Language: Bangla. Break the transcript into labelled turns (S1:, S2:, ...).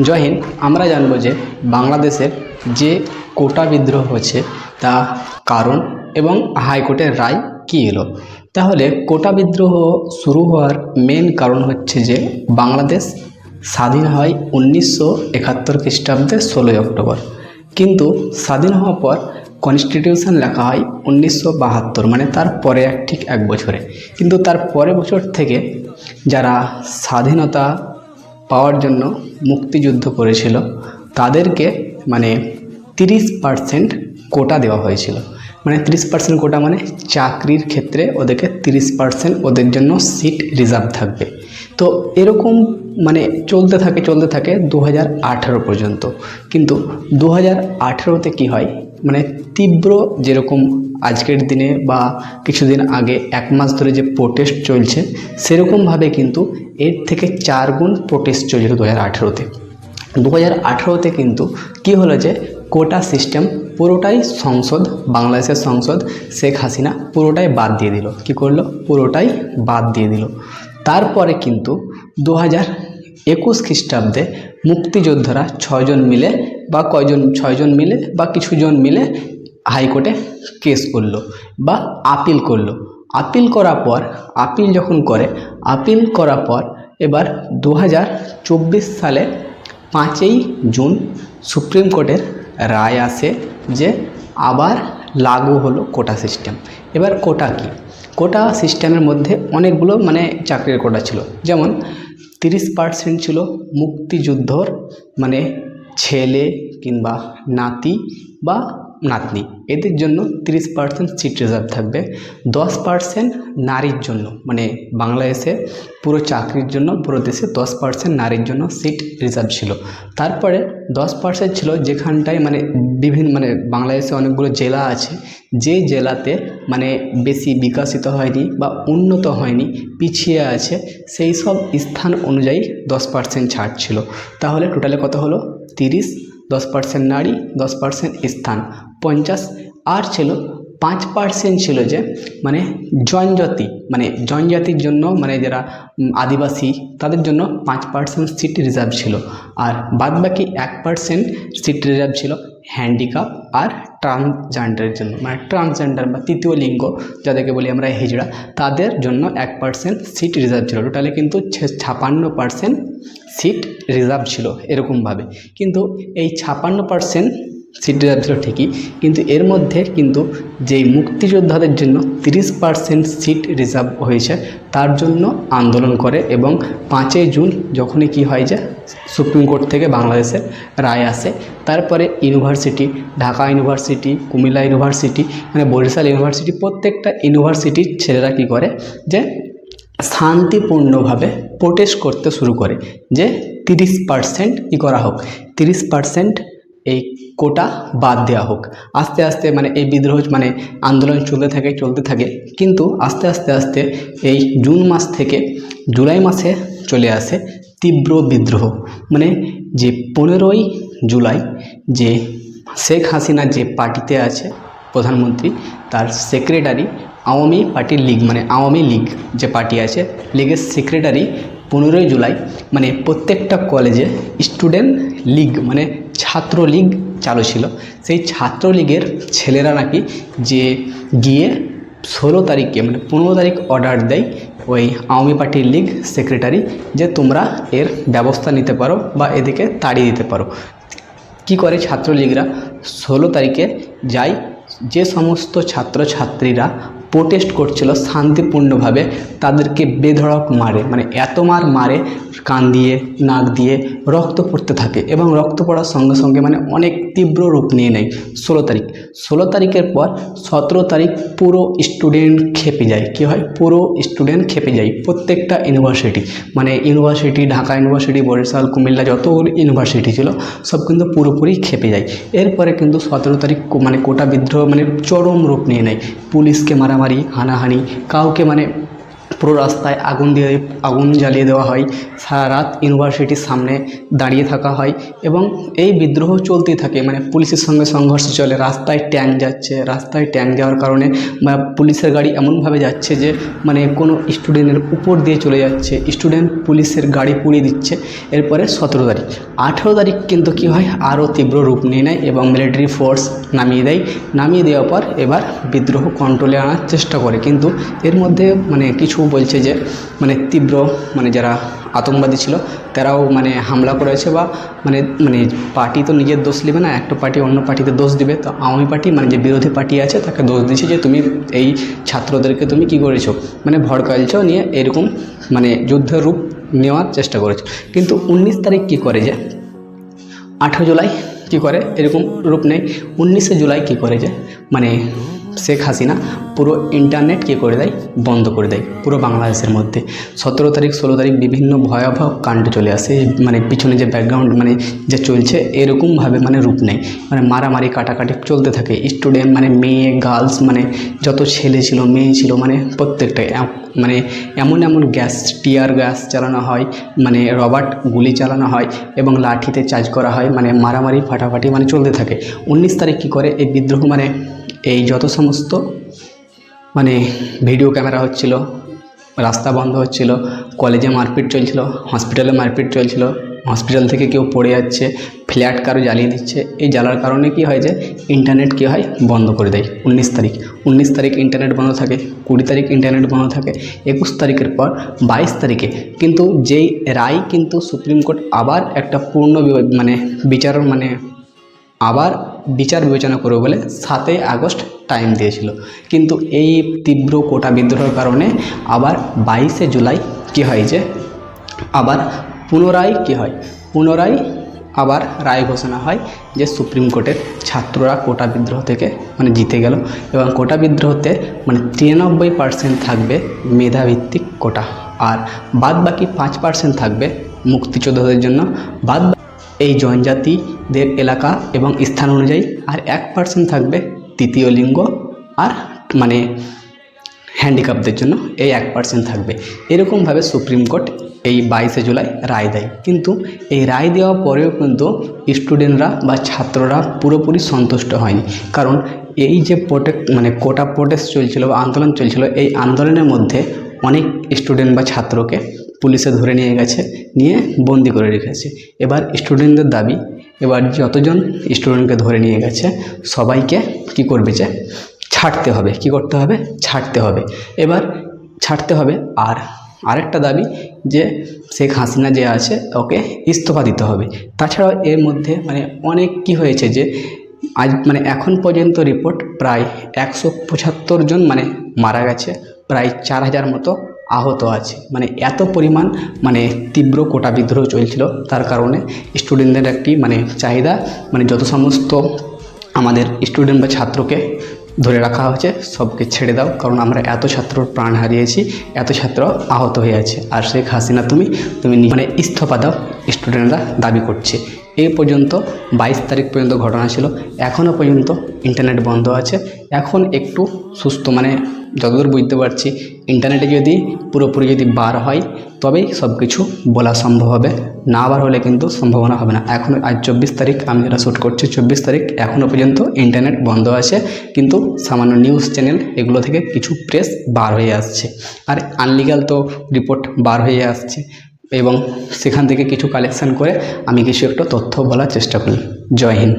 S1: জয় হিন্দ। আমরা জানব যে বাংলাদেশের যে কোটা বিদ্রোহ হচ্ছে তা কারণ এবং হাইকোর্টের রায় কী এলো। তাহলে কোটা বিদ্রোহ শুরু হওয়ার মেন কারণ হচ্ছে যে বাংলাদেশ স্বাধীন হয় 1971 খ্রিস্টাব্দে 16ই অক্টোবর, কিন্তু স্বাধীন হওয়ার পর কনস্টিটিউশন লেখা হয় 1972, মানে তার পরে ঠিক এক বছরে। কিন্তু তার পরের বছর থেকে যারা স্বাধীনতা পাওয়ার জন্য মুক্তিযুদ্ধ করেছিল তাদেরকে মানে 30% কোটা দেওয়া হয়েছিল। মানে 30% কোটা মানে চাকরির ক্ষেত্রে ওদেরকে 30% ওদের জন্য সিট রিজার্ভ থাকবে। তো এরকম মানে চলতে থাকে 2018 পর্যন্ত। কিন্তু 2018তে কী হয়, মানে তীব্র যেরকম আজকের দিনে বা কিছুদিন আগে এক মাস ধরে যে প্রোটেস্ট চলছে, সেরকমভাবে কিন্তু এর থেকে 4 গুণ প্রোটেস্ট চলছিল 2018তে। 2018তে কিন্তু কী হলো যে কোটা সিস্টেম পুরোটাই বাংলাদেশের সংসদ শেখ হাসিনা পুরোটাই বাদ দিয়ে দিল। কী করলো? পুরোটাই বাদ দিয়ে দিল। তারপরে কিন্তু 2021 খ্রিস্টাব্দে মুক্তিযোদ্ধারা 6 জন মিলে বা কিছুজন মিলে হাইকোর্টে কেস করলো বা আপিল করলো। আপিল করার পর এবার 2024 সালে 5ই জুন সুপ্রিম কোর্টের রায় আসে যে আবার লাগু হলো কোটা সিস্টেম। এবার কোটা কি? কোটা সিস্টেমের মধ্যে অনেকগুলো মানে চাকরির কোটা ছিল, যেমন 30% ছিল মুক্তিযুদ্ধর মানে ছেলে কিংবা নাতি বা নাতনি, এদের জন্য 30% সিট রিজার্ভ থাকবে। 10% নারীর জন্য, মানে বাংলাদেশে পুরো চাকরির জন্য পুরো দেশে 10% নারীর জন্য সিট রিজার্ভ ছিল। তারপরে 10% ছিল যেখানটায় মানে মানে বাংলাদেশে অনেকগুলো জেলা আছে, যে জেলাতে মানে বেশি বিকশিত হয়নি বা উন্নত হয়নি, পিছিয়ে আছে, সেই সব স্থান অনুযায়ী 10% ছাড় ছিল। তাহলে টোটালে কত হলো? 30, 10% নারী, 10% স্থান, 50। আর ছিল 5% ছিল যে মানে জনজাতির জন্য, মানে যারা আদিবাসী তাদের জন্য 5% সিট রিজার্ভ ছিল। আর বাদবাকি 1% সিট রিজার্ভ ছিল হ্যান্ডিক্যাপ আর ট্রান্সজেন্ডারের জন্য, মানে ট্রান্সজেন্ডার বা তৃতীয় লিঙ্গ যাদেরকে বলি আমরা হিজড়া, তাদের জন্য 1% সিট রিজার্ভ ছিল। টোটালে কিন্তু 56% সিট রিজার্ভ ছিল এরকমভাবে। কিন্তু এই 56% সিট রিজার্ভ ছিল ঠিকই, কিন্তু এর মধ্যে কিন্তু যেই মুক্তিযোদ্ধাদের জন্য 30% সিট রিজার্ভ হয়েছে তার জন্য আন্দোলন করে, এবং 5ই জুন যখনই কি হয় যে সুপ্রিম কোর্ট থেকে বাংলাদেশের রায় আসে, তারপরে university, Dhaka university, Comilla university, মানে বরিশাল ইউনিভার্সিটি, প্রত্যেকটা ইউনিভার্সিটির ছেলেরা কী করে যে শান্তিপূর্ণভাবে প্রোটেস্ট করতে শুরু করে যে 30% কী করা হোক, 30% এই কোটা বাদ দেওয়া হোক। আস্তে আস্তে মানে এই বিদ্রোহ মানে আন্দোলন চলতে থাকে, কিন্তু আস্তে আস্তে এই জুন মাস থেকে জুলাই মাসে চলে আসে তীব্র বিদ্রোহ। মানে যে 15ই জুলাই যে শেখ হাসিনা যে পার্টিতে আছে প্রধানমন্ত্রী, তার সেক্রেটারি আওয়ামী পার্টির লীগ, মানে আওয়ামী লীগ যে পার্টি আছে, লীগের সেক্রেটারি 15ই জুলাই মানে প্রত্যেকটা কলেজে স্টুডেন্ট লীগ মানে ছাত্রলীগ চালু ছিল। সেই ছাত্রলীগের ছেলেরা নাকি যে গিয়ে 16 তারিখে মানে 15 তারিখ অর্ডার দেয় ওই আওয়ামী পার্টির লীগ সেক্রেটারি যে তোমরা এর ব্যবস্থা নিতে পারো বা এদিকে তাড়িয়ে দিতে পারো। কি করে ছাত্রলীগরা? 16 তারিখে যায়, যে সমস্ত ছাত্রছাত্রীরা প্রোটেস্ট করছিল শান্তিপূর্ণভাবে তাদেরকে বেধড়ক মারে, মানে এত মারে কান দিয়ে নাক দিয়ে রক্ত পড়তে থাকে, এবং রক্ত পড়ার সঙ্গে সঙ্গে মানে অনেক তীব্র রূপ নিয়ে নেয় 16 তারিখের পর 17 তারিখ পুরো স্টুডেন্ট খেপে যায়। কী হয়? পুরো স্টুডেন্ট খেপে যায়। প্রত্যেকটা ইউনিভার্সিটি, মানে ঢাকা ইউনিভার্সিটি, বরিশাল, কুমিল্লা যতগুলো ইউনিভার্সিটি ছিল সব কিন্তু পুরোপুরি খেপে যায়। এরপরে কিন্তু 17 তারিখ মানে কোটা বিদ্রোহ মানে চরম রূপ নিয়ে নেয়। পুলিশকে মারামারি, হানাহানি, কাউকে মানে পুরো রাস্তায় আগুন জ্বালিয়ে দেওয়া হয়, সারা রাত ইউনিভার্সিটির সামনে দাঁড়িয়ে থাকা হয় এবং এই বিদ্রোহ চলতেই থাকে। মানে পুলিশের সঙ্গে সংঘর্ষ চলে, রাস্তায় ট্যাঙ্ক যাচ্ছে, রাস্তায় ট্যাঙ্ক যাওয়ার কারণে বা পুলিশের গাড়ি এমনভাবে যাচ্ছে যে মানে কোনো স্টুডেন্টের উপর দিয়ে চলে যাচ্ছে, স্টুডেন্ট পুলিশের গাড়ি পুড়িয়ে দিচ্ছে। এরপরে 17 তারিখ 18 তারিখ কিন্তু কী হয়, আরও তীব্র রূপ নিয়ে নেয় এবং মিলিটারি ফোর্স নামিয়ে দেওয়ার পর এবার বিদ্রোহ কন্ট্রোলে আনার চেষ্টা করে। কিন্তু এর মধ্যে মানে কিছু বলছে যে মানে তীব্র মানে যারা আতঙ্কবাদী ছিল তারাও মানে হামলা করেছে বা মানে মানে পার্টি তো নিজের দোষ নেবে না, একটা পার্টি অন্য পার্টিতে দোষ দিবে। তো আওয়ামী পার্টি মানে যে বিরোধী পার্টি আছে তাকে দোষ দিচ্ছে যে তুমি এই ছাত্রদেরকে তুমি কী করেছো, মানে ভড়কালছো, নিয়ে এরকম মানে যুদ্ধের রূপ নেওয়ার চেষ্টা করেছো। কিন্তু 19 তারিখ কী করে যে 18 জুলাই কী করে এরকম রূপ নেয়। 19শে জুলাই কী করে যে মানে শেখ হাসিনা পুরো ইন্টারনেট কী করে দেয়, বন্ধ করে দেয় পুরো বাংলাদেশের মধ্যে। 17 তারিখ 16 তারিখ বিভিন্ন ভয়াবহ কাণ্ড চলে আসে, মানে পিছনে যে ব্যাকগ্রাউন্ড মানে যে চলছে এরকমভাবে মানে রূপ নেয়, মানে মারামারি কাটাকাটি চলতে থাকে। স্টুডেন্ট মানে মেয়ে গার্লস মানে যত ছেলে ছিল মেয়ে ছিল মানে প্রত্যেকটাই মানে এমন গ্যাস টিয়ার গ্যাস চালানো হয়, মানে রবার্ট গুলি চালানো হয় এবং লাঠিতে চার্জ করা হয়, মানে মারামারি ফাটাফাটি মানে চলতে থাকে। 19 তারিখ কী করে এই বিদ্রোহ মানে এই যত সমস্ত মানে ভিডিও ক্যামেরা হচ্ছিল, রাস্তা বন্ধ হচ্ছিল, কলেজে মারপিট চলছিল, হসপিটালে মারপিট চলছিল, হসপিটাল থেকে কেউ পড়ে যাচ্ছে, ফ্ল্যাট কারো জ্বালিয়ে দিচ্ছে, এই জ্বালার কারণে কি হয় যে ইন্টারনেট কী হয়, বন্ধ করে দেয় 19 তারিখ ইন্টারনেট বন্ধ থাকে, 20 তারিখ ইন্টারনেট বন্ধ থাকে। 21 তারিখের পর 22 তারিখে কিন্তু যেই রায় কিন্তু সুপ্রিম কোর্ট আবার একটা মানে আবার বিচার বিবেচনা করবে বলে 7ই আগস্ট টাইম দিয়েছিল। কিন্তু এই তীব্র কোটা বিদ্রোহের কারণে আবার 22শে জুলাই কী হয় যে আবার পুনরায় আবার রায় ঘোষণা হয় যে সুপ্রিম কোর্টের ছাত্ররা কোটা বিদ্রোহ থেকে মানে জিতে গেল এবং কোটা বিদ্রোহতে মানে 93% থাকবে মেধাভিত্তিক কোটা, আর বাদ বাকি 5% থাকবে মুক্তিযোদ্ধাদের জন্য, এই জনজাতিদের এলাকা এবং স্থান অনুযায়ী, আর 1% থাকবে তৃতীয় লিঙ্গ আর মানে হ্যান্ডিক্যাপদের জন্য এই 1% থাকবে। এরকমভাবে সুপ্রিম কোর্ট এই 22শে জুলাই রায় দেয়। কিন্তু এই রায় দেওয়ার পরেও কিন্তু স্টুডেন্টরা বা ছাত্ররা পুরোপুরি সন্তুষ্ট হয়নি, কারণ এই যে মানে কোটা প্রোটেস্ট চলছিল বা আন্দোলন চলছিল, এই আন্দোলনের মধ্যে অনেক স্টুডেন্ট বা ছাত্রকে পুলিশে ধরে নিয়ে গেছে, নিয়ে বন্দি করে রেখেছে। এবার স্টুডেন্টদের দাবি, এবার যতজন স্টুডেন্টকে ধরে নিয়ে গেছে সবাইকে কি করবে যে ছাড়তে হবে, কি করতে হবে, ছাড়তে হবে। এবার ছাড়তে হবে। আর আরেকটা দাবি যে শেখ হাসিনা যে আছে ওকে ইস্তফা দিতে হবে। তাছাড়াও এর মধ্যে মানে অনেক কি হয়েছে যে আজ মানে এখন পর্যন্ত রিপোর্ট প্রায় 175 জন মানে মারা গেছে, প্রায় 4000 মতো আহত আছে। মানে এত পরিমাণ মানে তীব্র কোটা বিদ্রোহ চলছিল, তার কারণে স্টুডেন্টদের একটি মানে চাহিদা, মানে যত সমস্ত আমাদের স্টুডেন্ট বা ছাত্রকে ধরে রাখা হয়েছে সবকে ছেড়ে দাও, কারণ আমরা এত ছাত্র প্রাণ হারিয়েছি, এত ছাত্র আহত হয়ে আছে, আর শেখ হাসিনা তুমি মানে ইস্তফা দাও, স্টুডেন্টরা দাবি করছে। এই পর্যন্ত 22 তারিখ পর্যন্ত ঘটনা ছিল। এখনও পর্যন্ত ইন্টারনেট বন্ধ আছে। এখন একটু সুস্থ, মানে যতদূর বুঝতে পারছি ইন্টারনেটে যদি পুরোপুরি যদি বার হয় তবেই সব কিছু বলা সম্ভব হবে, না বার হলে কিন্তু সম্ভাবনা হবে না। এখন আজ 24 তারিখ, আমি যেটা শ্যুট করছি 24 তারিখ, এখনও পর্যন্ত ইন্টারনেট বন্ধ আছে, কিন্তু সামান্য নিউজ চ্যানেল এগুলো থেকে কিছু প্রেস বার হয়ে আসছে, আর আনলিগাল তো রিপোর্ট বার হয়ে আসছে, এবং সেখান থেকে কিছু কালেকশন করে আমি কিছু একটা তথ্য বলার চেষ্টা করি। জয় হিন্দ।